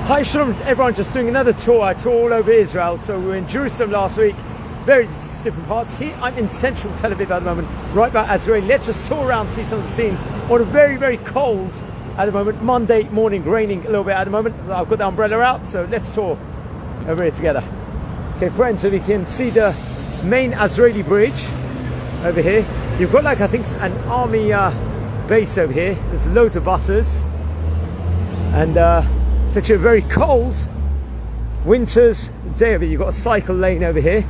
Hi Shalom everyone, just doing another tour. I tour all over Israel. So we were in Jerusalem last week, various different parts. Here I'm in central Tel Aviv at the moment, right by Azrieli. Let's just tour around, see some of the scenes. On a very, very cold at the moment, Monday morning, raining a little bit at the moment. I've got the umbrella out, so let's tour over here together. Okay friends, so we can see the main Azrieli bridge over here. You've got like, I think, an army base over here. There's loads of buses. And it's actually a very cold winter's day over here. You've got a cycle lane over here.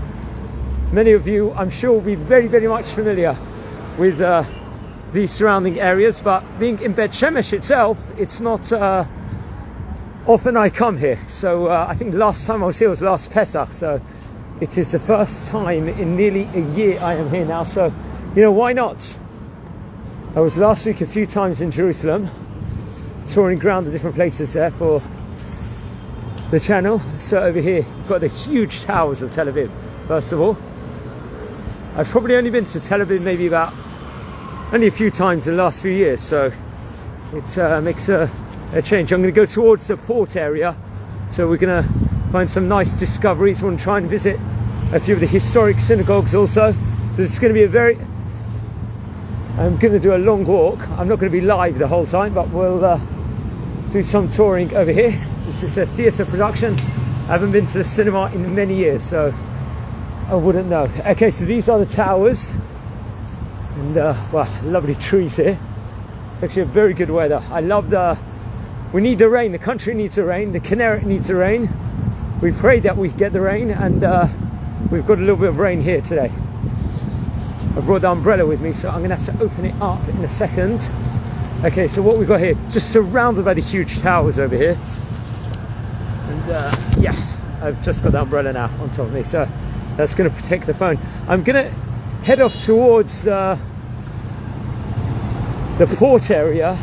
Many of you, I'm sure, will be very, very much familiar with these surrounding areas, but being in Bet Shemesh itself, it's not often I come here. So I think the last time I was here was last Pesach, so it is the first time in nearly a year I am here now, so you know, why not? I was last week a few times in Jerusalem, touring around the different places there for the channel. So over here you've got the huge towers of Tel Aviv. First of all, I've probably only been to Tel Aviv maybe only a few times in the last few years, so it makes a change. I'm going to go towards the port area, so we're going to find some nice discoveries. I want to try and visit a few of the historic synagogues also. So it's going to be I'm going to do a long walk. I'm not going to be live the whole time, but we'll do some touring over here. This is a theatre production. I haven't been to the cinema in many years, so I wouldn't know. Okay, so these are the towers. And, well, lovely trees here. It's actually a very good weather. I love we need the rain. The country needs the rain. The Kinneret needs the rain. We pray that we get the rain, and we've got a little bit of rain here today. I brought the umbrella with me, so I'm going to have to open it up in a second. Okay, so what we've got here, just surrounded by the huge towers over here. And yeah, I've just got the umbrella now on top of me, so that's going to protect the phone. I'm going to head off towards the port area.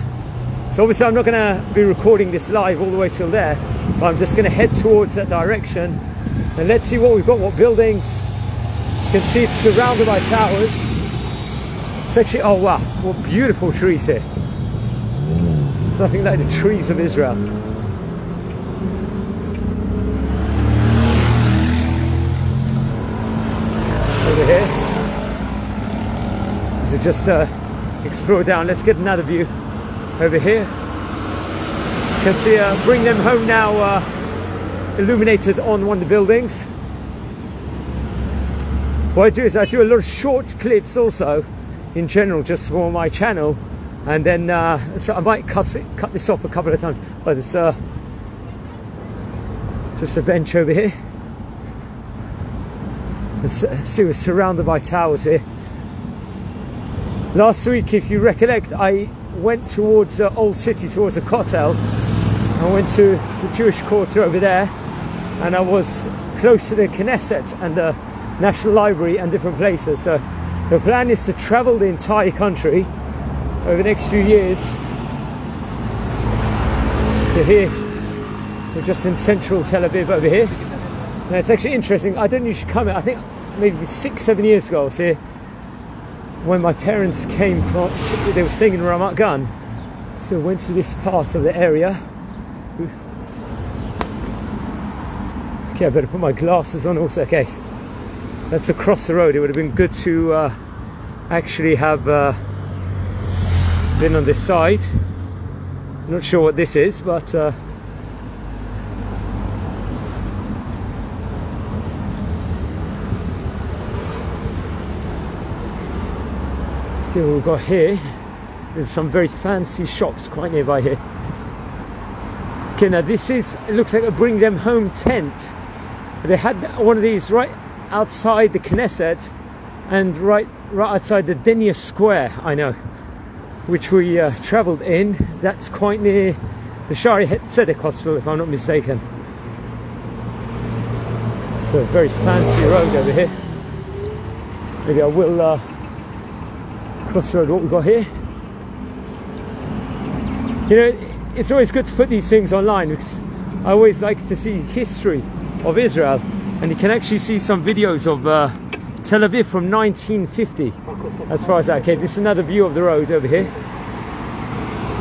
So obviously I'm not going to be recording this live all the way till there, but I'm just going to head towards that direction. And let's see what we've got, what buildings. You can see it's surrounded by towers. It's actually, oh wow, what beautiful trees here. It's nothing like the trees of Israel. Over here. So just explore down. Let's get another view over here. You can see Bring Them Home now illuminated on one of the buildings. What I do is I do a lot of short clips also in general, just for my channel, and then so I might cut this off a couple of times. But it's just a bench over here. Let's see, we're surrounded by towers here. Last week, if you recollect, I went towards the old city, towards the Kotel. I went to the Jewish quarter over there, and I was close to the Knesset and the National Library and different places. So the plan is to travel the entire country over the next few years. So here we're just in central Tel Aviv over here. And it's actually interesting. I don't usually come here. I think maybe 6-7 years ago I was here when my parents came from, they were staying in Ramat Gan. So I went to this part of the area. Okay, I better put my glasses on also. Okay, that's across the road. It would have been good to actually have been on this side. I'm not sure what this is, but here we've got here. There's some very fancy shops quite nearby here. Okay, now this is, it looks like a Bring Them Home tent. They had one of these right outside the Knesset and right outside the Denia Square, I know, which we travelled in. That's quite near the Shari Tzedek Hospital, if I'm not mistaken. It's a very fancy road over here. Maybe I will cross the road. What we've got here, you know, it's always good to put these things online because I always like to see history of Israel, and you can actually see some videos of Tel Aviv from 1950 as far as that. Okay, this is another view of the road over here.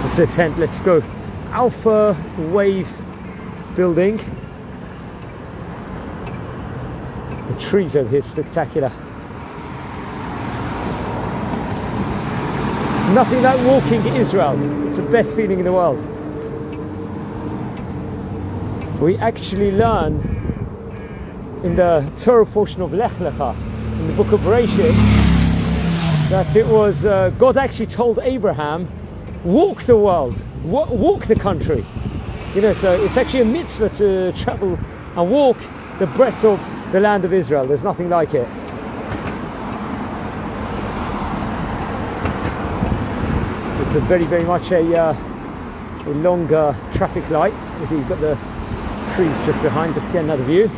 It's a tent. Let's go. Alpha Wave building. The trees over here, spectacular. It's nothing like walking Israel. It's the best feeling in the world. We actually learn in the Torah portion of Lech Lecha, in the book of Bereshit, that it was God actually told Abraham, walk the world, walk the country. You know, so it's actually a mitzvah to travel and walk the breadth of the land of Israel. There's nothing like it. It's a very, very much a longer traffic light. You've got the trees just behind. Just get another view.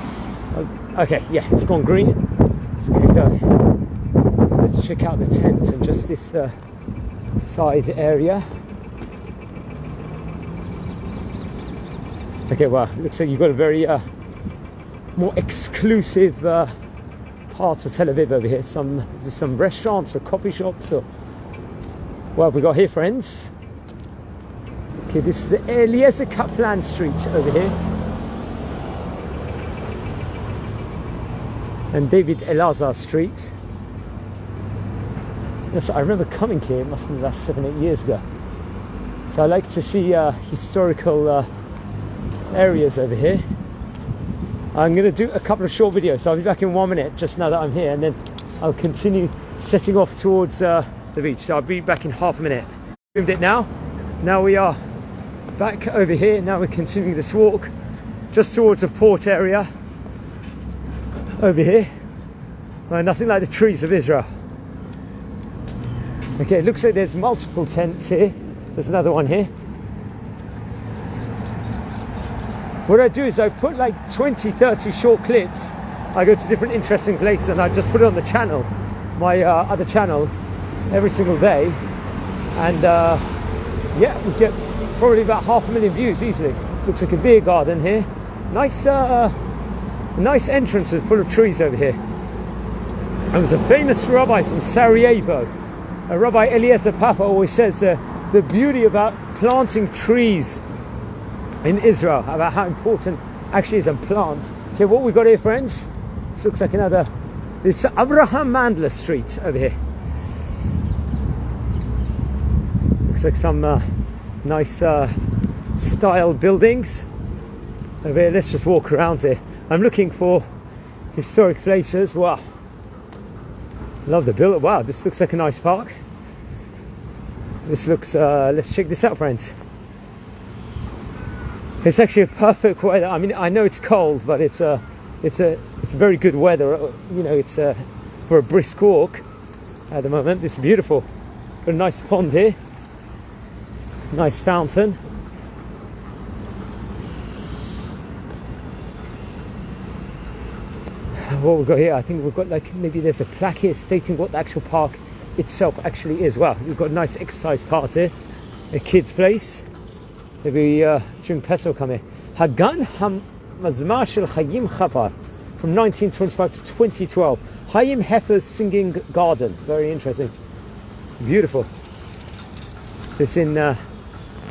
Okay, yeah, it's gone green. So we can go. Let's check out the tent and just this side area. Okay, well, looks like you've got a very more exclusive part of Tel Aviv over here. There's some restaurants or coffee shops. Or what have we got here, friends? Okay, this is the Eliezer Kaplan Street over here. And David Elazar Street. Yes, I remember coming here, it must have been about 7-8 years ago. So I like to see historical areas over here. I'm going to do a couple of short videos, so I'll be back in 1 minute just now that I'm here, and then I'll continue setting off towards the beach. So I'll be back in half a minute. Zoomed it now. Now we are back over here. Now we're continuing this walk just towards the port area over here. Nothing like the trees of Israel. Okay, it looks like there's multiple tents here. There's another one here. What I do is I put like 20-30 short clips. I go to different interesting places and I just put it on the channel, my other channel, every single day. And yeah, we get probably about 500,000 views easily. Looks like a beer garden here. Nice entrance full of trees over here. There was a famous rabbi from Sarajevo, Rabbi Eliezer Papa, always says the beauty about planting trees in Israel, about how important actually is in plants. Okay, what we've got here, friends, this looks like another, it's Abraham Mandler Street over here. Looks like some nice style buildings over here. Let's just walk around here. I'm looking for historic places. Wow, love the build. Wow, this looks like a nice park. This looks let's check this out, friends. It's actually a perfect weather. I mean, I know it's cold, but it's very good weather. You know, it's for a brisk walk at the moment. It's beautiful. Got a nice pond here, nice fountain. What we've got here, I think we've got like, maybe there's a plaque here stating what the actual park itself actually is. Well, we've got a nice exercise part here, a kid's place. Maybe during Pesach come here. Hagan Hamazmar Shel Chaim Chapar from 1925 to 2012. Chaim Heffer's Singing Garden. Very interesting. Beautiful. It's in Tel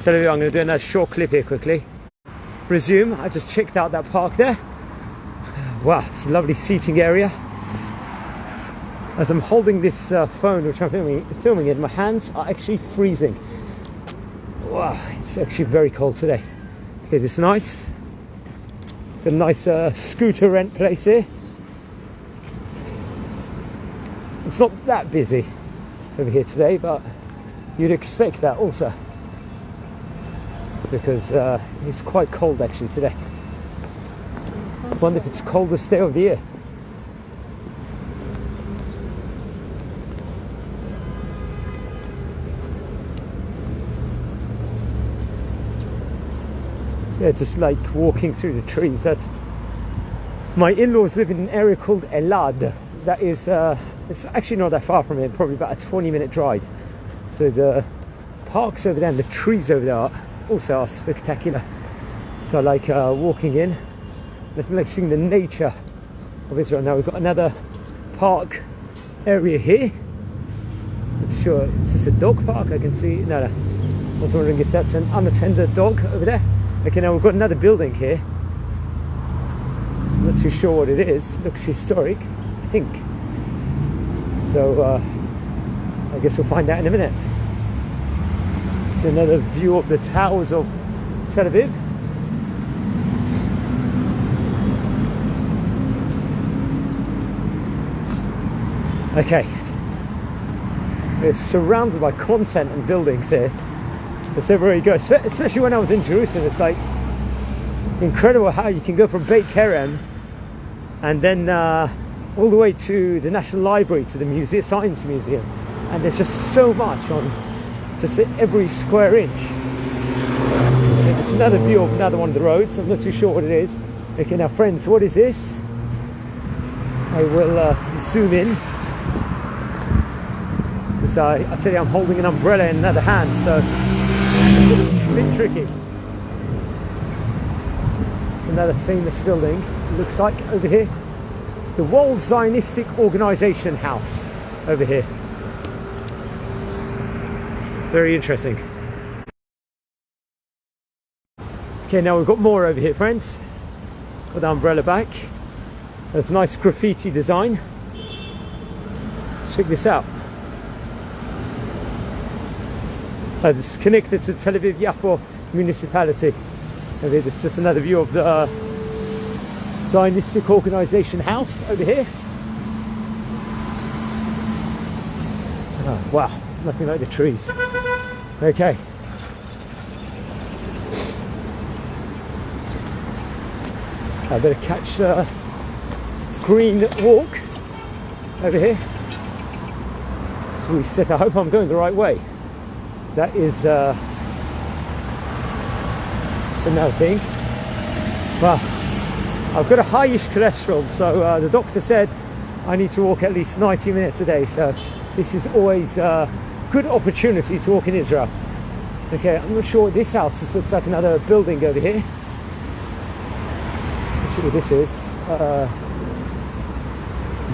Aviv. I'm going to do another short clip here quickly. Resume. I just checked out that park there. Wow, it's a lovely seating area. As I'm holding this phone, which I'm filming in, my hands are actually freezing. Wow, it's actually very cold today. Okay, this is nice. Got a nice scooter rent place here. It's not that busy over here today, but you'd expect that also, because it's quite cold actually today. I wonder if it's coldest day of the year. Yeah, just like walking through the trees. That's, my in-laws live in an area called Elad. That is, it's actually not that far from here, probably about a 20-minute drive. So the parks over there and the trees over there also are spectacular. So I like walking in. Nothing like seeing the nature of Israel. Now we've got another park area here. Not sure, is this a dog park? I can see, no. I was wondering if that's an unattended dog over there. Okay, now we've got another building here. I'm not too sure what it is. It looks historic, I think. So I guess we'll find out in a minute. Another view of the towers of Tel Aviv. Okay, it's surrounded by content and buildings here. Just everywhere you go, especially when I was in Jerusalem, it's like incredible how you can go from Beit Kerem and then all the way to the National Library, to the museum, Science Museum, and there's just so much on just every square inch. Okay, there's another view of another one of the roads. I'm not too sure what it is. Okay, now friends, what is this? I will zoom in. So I tell you, I'm holding an umbrella in another hand, so it's a bit tricky. It's another famous building, it looks like, over here. The World Zionistic Organization House, over here. Very interesting. Okay, now we've got more over here, friends. Got the umbrella back. There's a nice graffiti design. Check this out. This is connected to Tel Aviv Yafo municipality. And there's just another view of the Zionistic Organization House over here. Oh, wow, nothing like the trees. Okay. I better catch the green walk over here. So we said, I hope I'm going the right way. That is it's another thing. Well, I've got a highish cholesterol, so the doctor said I need to walk at least 90 minutes a day, so this is always a good opportunity to walk in Israel. Okay, I'm not sure what this house is. Looks like another building over here. Let's see what this is. I'm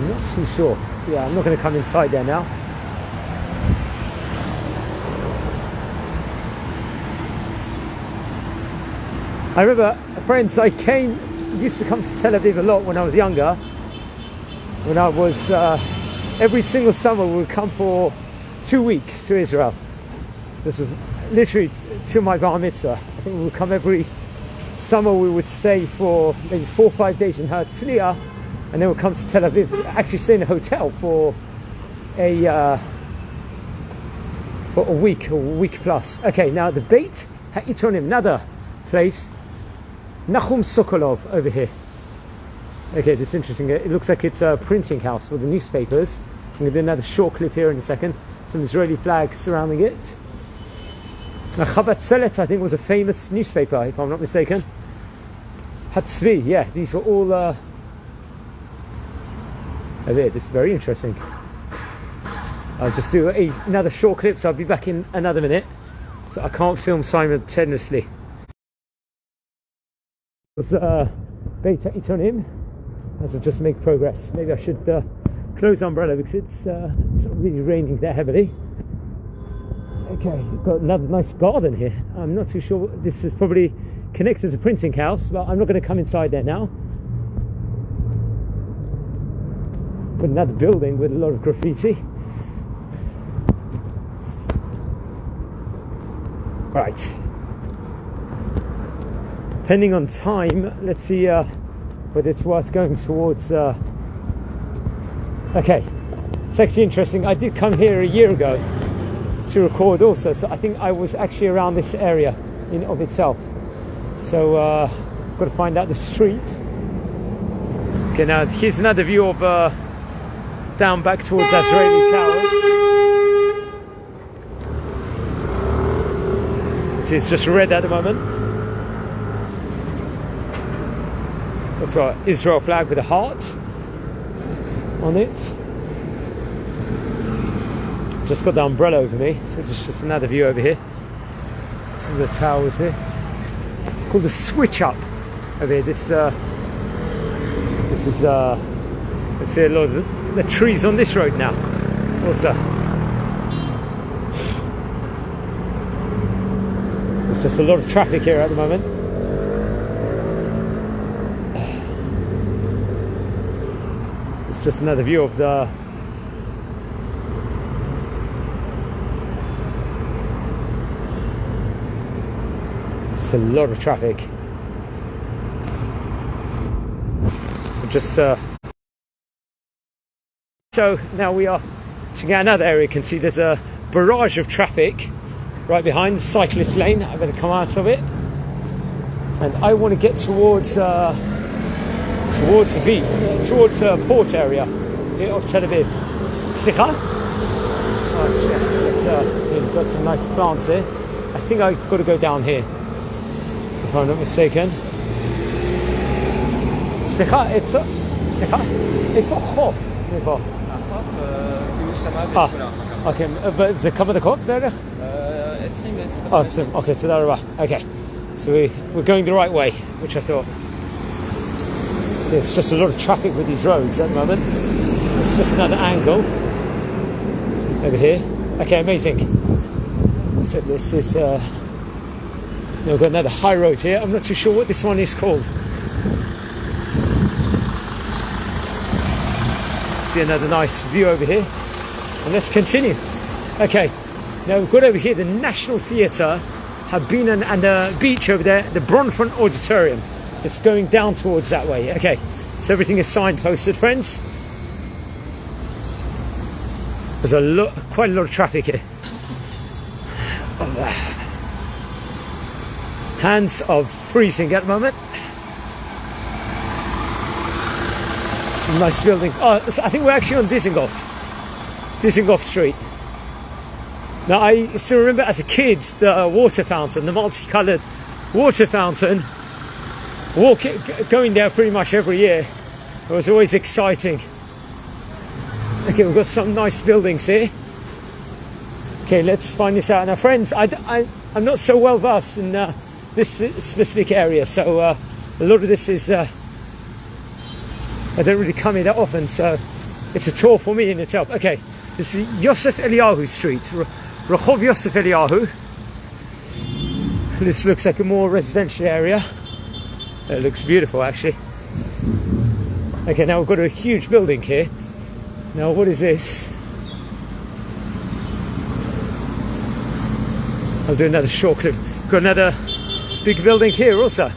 not too sure. Yeah, I'm not going to come inside there now. I remember, friends, I used to come to Tel Aviv a lot when I was younger. When I was, every single summer we would come for 2 weeks to Israel. This was literally to my bar mitzvah. I think we would come every summer. We would stay for maybe 4 or 5 days in Herzliya, and then we'd come to Tel Aviv, actually stay in a hotel for a week or a week plus. Okay, now the Beit Ha'itonim, another place. Nahum Sokolov over here. Okay, this is interesting. It looks like it's a printing house for the newspapers. I'm going to do another short clip here in a second. Some Israeli flags surrounding it. Chabad Tzelet, I think, was a famous newspaper, if I'm not mistaken. Hatzvi, yeah, these were all over here. This is very interesting. I'll just do another short clip, so I'll be back in another minute. So I can't film simultaneously. Was Beit Ha'itonim as I just make progress. Maybe I should close the umbrella because it's not really raining that heavily. Okay, got another nice garden here. I'm not too sure. This is probably connected to the printing house, but I'm not going to come inside there now. Got another building with a lot of graffiti. Right. Depending on time, let's see whether it's worth going towards. Okay, it's actually interesting. I did come here a year ago to record also, so I think I was actually around this area in of itself. So got to find out the street. Okay, now here's another view of down back towards Azrieli Towers. See, it's just red at the moment. That's got Israel flag with a heart on it. Just got the umbrella over me, so just another view over here. Some of the towers here. It's called the switch up over here. This is let's see a lot of the trees on this road now. Also, there's just a lot of traffic here at the moment. just another view of the just a lot of traffic. Just so now we are checking out another area. You can see there's a barrage of traffic right behind the cyclist lane. I'm going to come out of it, and I want to get towards the beach, towards port area of Tel Aviv. Slicha. We've got some nice plants here. I think I've got to go down here, if I'm not mistaken. Slicha, it's not hot. Okay, but the cover the court there? Oh, okay, to that right. Okay, so we're going the right way, which I thought. There's just a lot of traffic with these roads at the moment. It's just another angle over here. Okay, amazing. So this is we've got another high road here. I'm not too sure what this one is called. See another nice view over here, and let's continue. Okay, now we've got over here the National Theatre, Habina, and the beach over there, the Bronfront Auditorium. It's going down towards that way. Okay, so everything is signposted, friends. There's quite a lot of traffic here. Hands are freezing at the moment. Some nice buildings. Oh, so I think we're actually on Dizengoff Street. Now, I still remember as a kid the water fountain, the multicolored water fountain. Going there pretty much every year. It was always exciting. Okay, we've got some nice buildings here. Okay, let's find this out. Now, friends, I'm not so well versed in this specific area, so a lot of this is. I don't really come here that often, so it's a tour for me in itself. Okay, this is Yosef Eliyahu Street, Rehov Yosef Eliyahu. This looks like a more residential area. It looks beautiful, actually. Okay, now we've got a huge building here. Now, what is this? I'll do another short clip. Got another big building here also.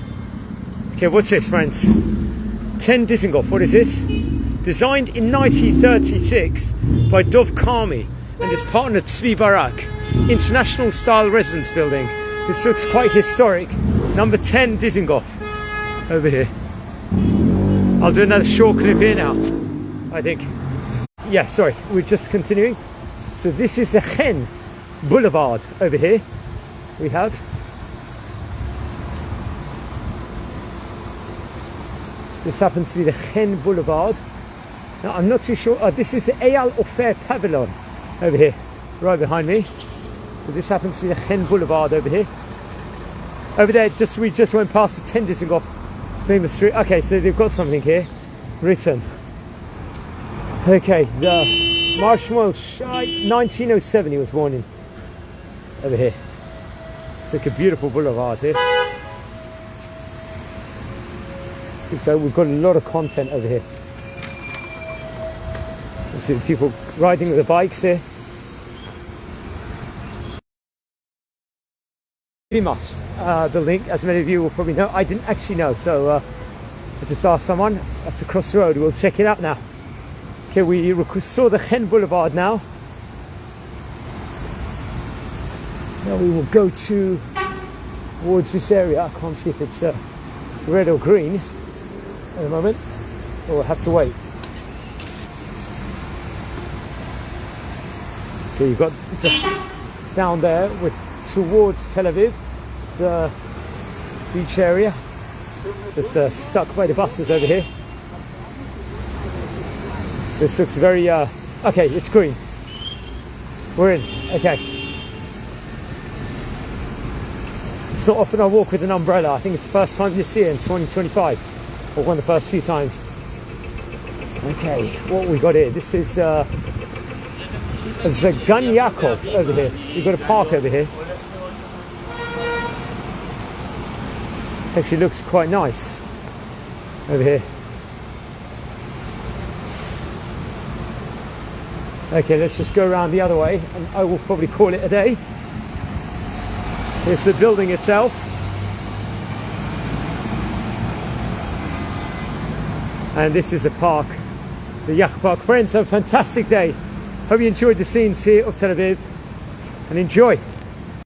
Okay, what's this, friends? 10 Dizengoff. What is this? Designed in 1936 by Dov Karmi and his partner Tzvi Barak. International style residence building. This looks quite historic. Number 10 Dizengoff. Over here. I'll do another short clip here now, I think. Yeah, sorry, we're just continuing. So this is the Chen Boulevard over here. We have. This happens to be the Chen Boulevard. Now, I'm not too sure. This is the Eyal Ofer Pavilion over here, right behind me. So this happens to be the Chen Boulevard over here. Over there, we just went past the 10 Dizengoff famous street. Okay, so they've got something here written. Okay, the Marshmallow Shai, 1907 he was born in. Over here. It's like a beautiful boulevard here. So we've got a lot of content over here. You see people riding with the bikes here. Primas building, as many of you will probably know. I didn't actually know, so I just asked someone. I have to cross the road. We'll check it out now. Okay, we saw the Chen Boulevard now. Now we will go towards this area. I can't see if it's red or green at the moment. We'll have to wait. Okay, you've got just down there towards Tel Aviv, the beach area. Just stuck by the buses over here. This looks very, okay, it's green. We're in, okay. It's not often I walk with an umbrella. I think it's the first time this year in 2025, or one of the first few times. Okay, what we got here? This is Zagan Yaakov over here. So you've got a park over here. This actually looks quite nice over here. Okay, let's just go around the other way and I will probably call it a day. Here's the building itself. And this is the park, the Yacht Park. Friends, have a fantastic day. Hope you enjoyed the scenes here of Tel Aviv and enjoy.